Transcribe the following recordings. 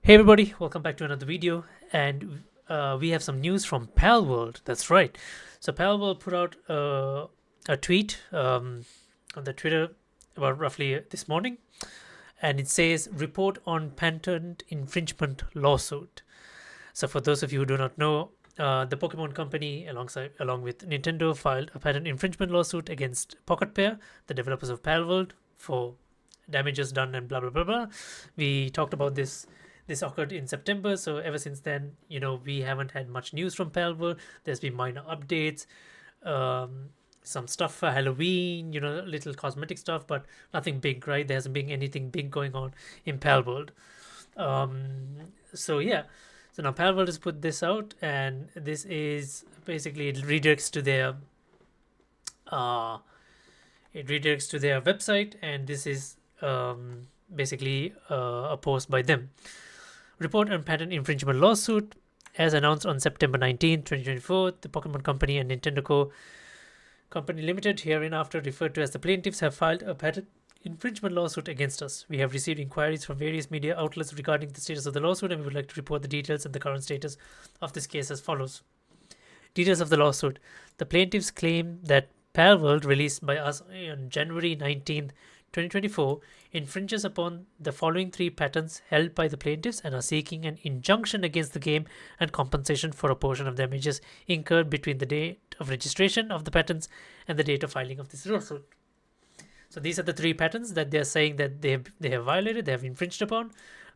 Hey everybody, welcome back to another video, and we have some news from Palworld. That's right. So Palworld put out a tweet on the Twitter about roughly this morning, and it says report on patent infringement lawsuit. So for those of you who do not know, the Pokemon Company, along with Nintendo, filed a patent infringement lawsuit against Pocket Pair, the developers of Palworld, for damages done and blah blah blah blah. We talked about this. This occurred in September, so ever since then, we haven't had much news from Palworld. There's been minor updates, some stuff for Halloween, little cosmetic stuff, but nothing big, right? There hasn't been anything big going on in Palworld. So yeah, so now Palworld has put this out, and this is basically it redirects to their website, and this is basically a post by them. Report on patent infringement lawsuit. As announced on September 19, 2024, the Pokemon Company and Nintendo Co. Company Limited, hereinafter referred to as the plaintiffs, have filed a patent infringement lawsuit against us. We have received inquiries from various media outlets regarding the status of the lawsuit, and we would like to report the details and the current status of this case as follows. Details of the lawsuit. The plaintiffs claim that Palworld, released by us on January 19th, 2024, infringes upon the following three patents held by the plaintiffs and are seeking an injunction against the game and compensation for a portion of damages incurred between the date of registration of the patents and the date of filing of this lawsuit. So these are the three patents that they are saying that they have violated, they have infringed upon.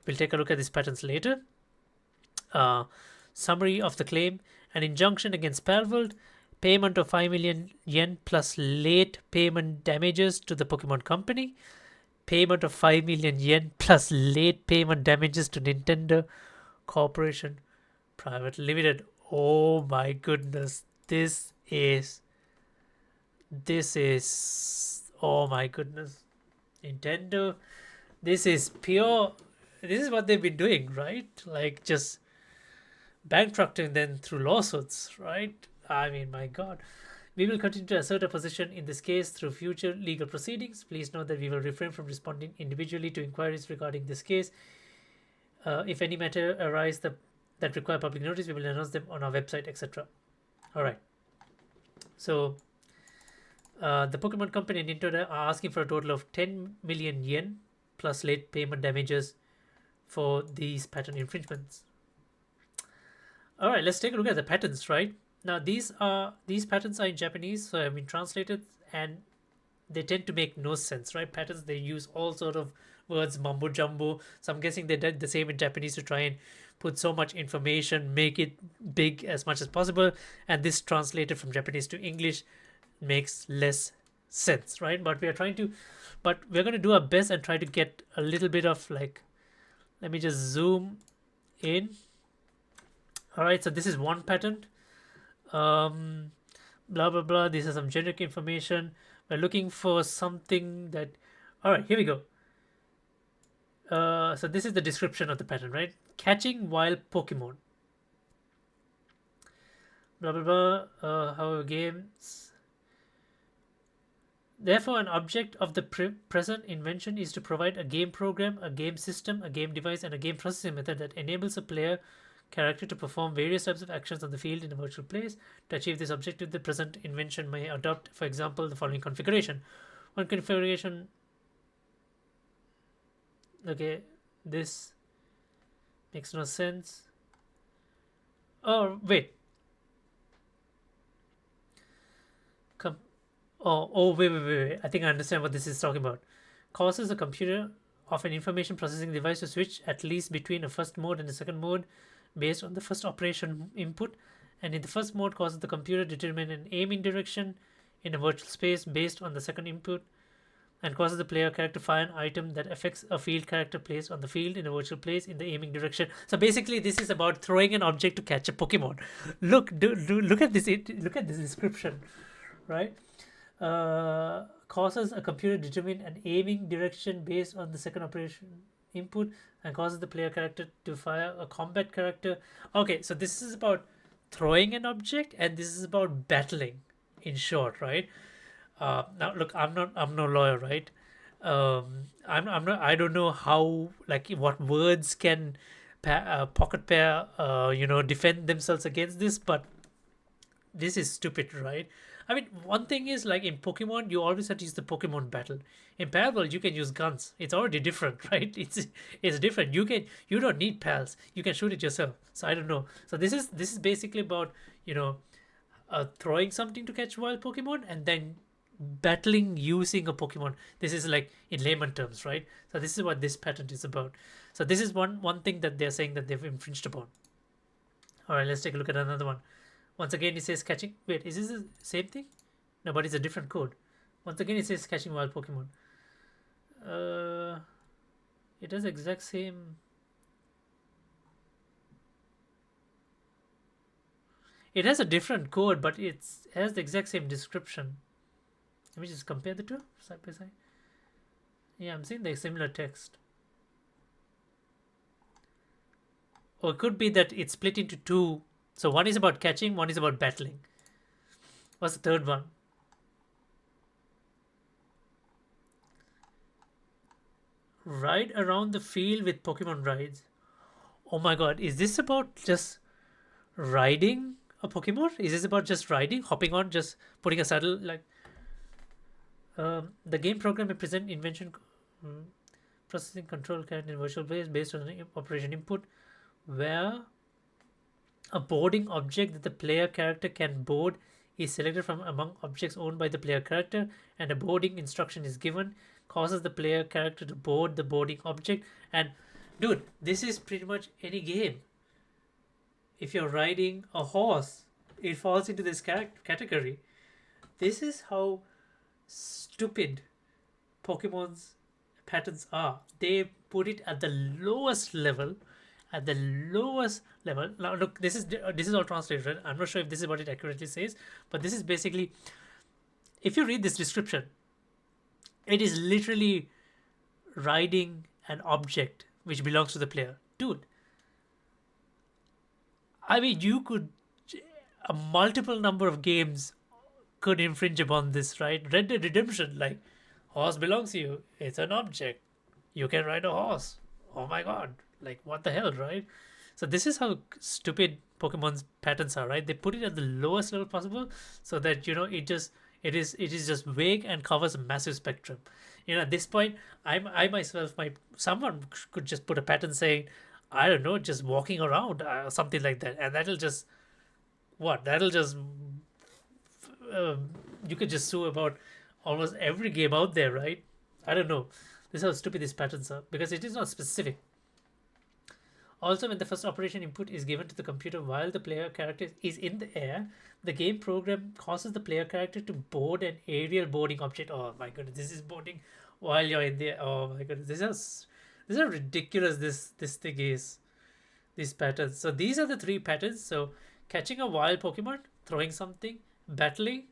We'll take a look at these patents later. Summary of the claim: an injunction against Palworld, payment of 5 million yen plus late payment damages to the Pokemon Company, payment of 5 million yen plus late payment damages to Nintendo Corporation Private Limited. Oh my goodness, this is oh my goodness, Nintendo, this is what they've been doing, right? Like just bankrupting them through lawsuits, right? I mean, my God. We will continue to assert a position in this case through future legal proceedings. Please note that we will refrain from responding individually to inquiries regarding this case. If any matter arise that require public notice, we will announce them on our website, etc. All right. So, the Pokemon Company and Nintendo are asking for a total of 10 million yen plus late payment damages for these patent infringements. All right, let's take a look at the patents, right? Now these patents are in Japanese, so have been translated, and they tend to make no sense, right? Patents, they use all sort of words, mumbo jumbo. So I'm guessing they did the same in Japanese to try and put so much information, make it big as much as possible, and this translated from Japanese to English makes less sense, right? But we're going to do our best and try to get a little bit of like, let me just zoom in. All right, so this is one patent. Blah blah blah. This is some generic information. We're looking for something that. All right, here we go. So this is the description of the patent, right? Catching wild Pokemon. Blah blah blah. However, games. Therefore, an object of the present invention is to provide a game program, a game system, a game device, and a game processing method that enables a player character to perform various types of actions on the field in a virtual place. To achieve this objective, the present invention may adopt, for example, the following configuration. One configuration. Okay, this makes no sense. Oh, wait. Wait. I think I understand what this is talking about. Causes a computer of an information processing device to switch at least between a first mode and a second mode based on the first operation input, and in the first mode causes the computer to determine an aiming direction in a virtual space based on the second input, and causes the player character to fire an item that affects a field character placed on the field in a virtual place in the aiming direction. So basically, this is about throwing an object to catch a Pokemon. Look at this. Look at this description, right? Causes a computer to determine an aiming direction based on the second operation input, and causes the player character to fire a combat character. Okay, so this is about throwing an object, and this is about battling, in short, right? Now look, I'm no lawyer, right? I'm not, I don't know how, like, what words can pocket pair, defend themselves against this, but this is stupid, right? I mean, one thing is like in Pokemon, you always have to use the Pokemon battle. In Palworld, you can use guns. It's already different, right? It's different. You don't need pals. You can shoot it yourself. So I don't know. So this is basically about you know throwing something to catch wild Pokemon and then battling using a Pokemon. This is like in layman terms, right? So this is what this patent is about. So this is one thing that they're saying that they've infringed upon. All right, let's take a look at another one. Once again, it says catching. Wait, is this the same thing? No, but it's a different code. Once again, it says catching wild Pokemon. Uh, it does the exact same. It has a different code, but it has the exact same description. Let me just compare the two side by side. Yeah, I'm seeing the similar text. Or it could be that it's split into two. So one is about catching, one is about battling. What's the third one? Ride around the field with Pokemon rides. Oh my god, is this about just riding a Pokemon? Is this about just riding, hopping on, just putting a saddle? Like, the game program may present invention, mm, processing control character in virtual place based on an operation input, where a boarding object that the player character can board is selected from among objects owned by the player character, and a boarding instruction is given, causes the player character to board the boarding object. And dude, this is pretty much any game. If you're riding a horse, it falls into this category. This is how stupid Pokemon's patterns are. They put it at the lowest level. At the lowest level. Now, look, this is all translated. I'm not sure if this is what it accurately says, but this is basically, if you read this description, it is literally riding an object which belongs to the player. Dude, I mean, you could a multiple number of games could infringe upon this, right? Red Dead Redemption, like, horse belongs to you. It's an object. You can ride a horse. Oh my god. Like, what the hell, right? So this is how stupid Pokemon's patterns are, right? They put it at the lowest level possible so that it is just vague and covers a massive spectrum. At this point, I myself might someone could just put a pattern saying, I don't know, just walking around or something like that, and that'll just you could just sue about almost every game out there, right? I don't know. This is how stupid these patterns are because it is not specific. Also, when the first operation input is given to the computer while the player character is in the air, the game program causes the player character to board an aerial boarding object. Oh my goodness, this is boarding while you're in the air. Oh my goodness, this is how ridiculous this thing is. These patterns. So these are the three patterns. So catching a wild Pokemon, throwing something, battling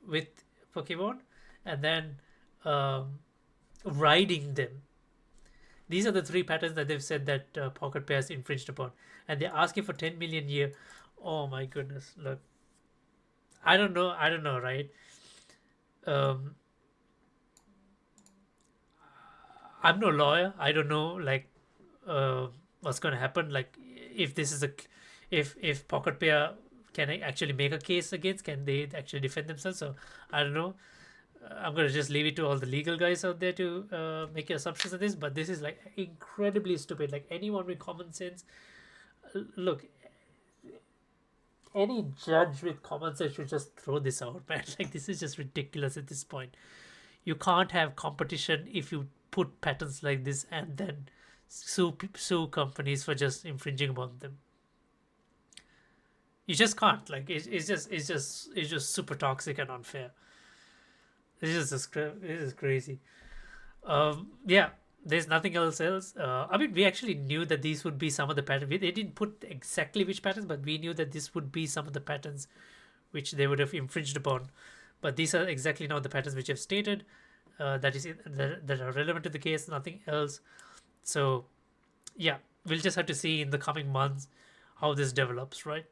with Pokemon, and then riding them. These are the three patterns that they've said that Pocket Pairs infringed upon, and they're asking for 10 million a year. Oh my goodness! Look, I don't know, right? Um, I'm no lawyer. I don't know, like, what's going to happen. Like, if this is a, if Pocket Pair can actually make a case against, can they actually defend themselves? So I don't know. I'm gonna just leave it to all the legal guys out there to make your assumptions of this. But this is like incredibly stupid. Like anyone with common sense, look, any judge with common sense should just throw this out, man. Like this is just ridiculous at this point. You can't have competition if you put patterns like this and then sue companies for just infringing upon them. You just can't. Like it's just super toxic and unfair. This is crazy. Yeah, there's nothing else. I mean, we actually knew that these would be some of the patterns. They didn't put exactly which patterns, but we knew that this would be some of the patterns which they would have infringed upon. But these are exactly now the patterns which I've stated. That are relevant to the case. Nothing else. So, yeah, we'll just have to see in the coming months how this develops, right?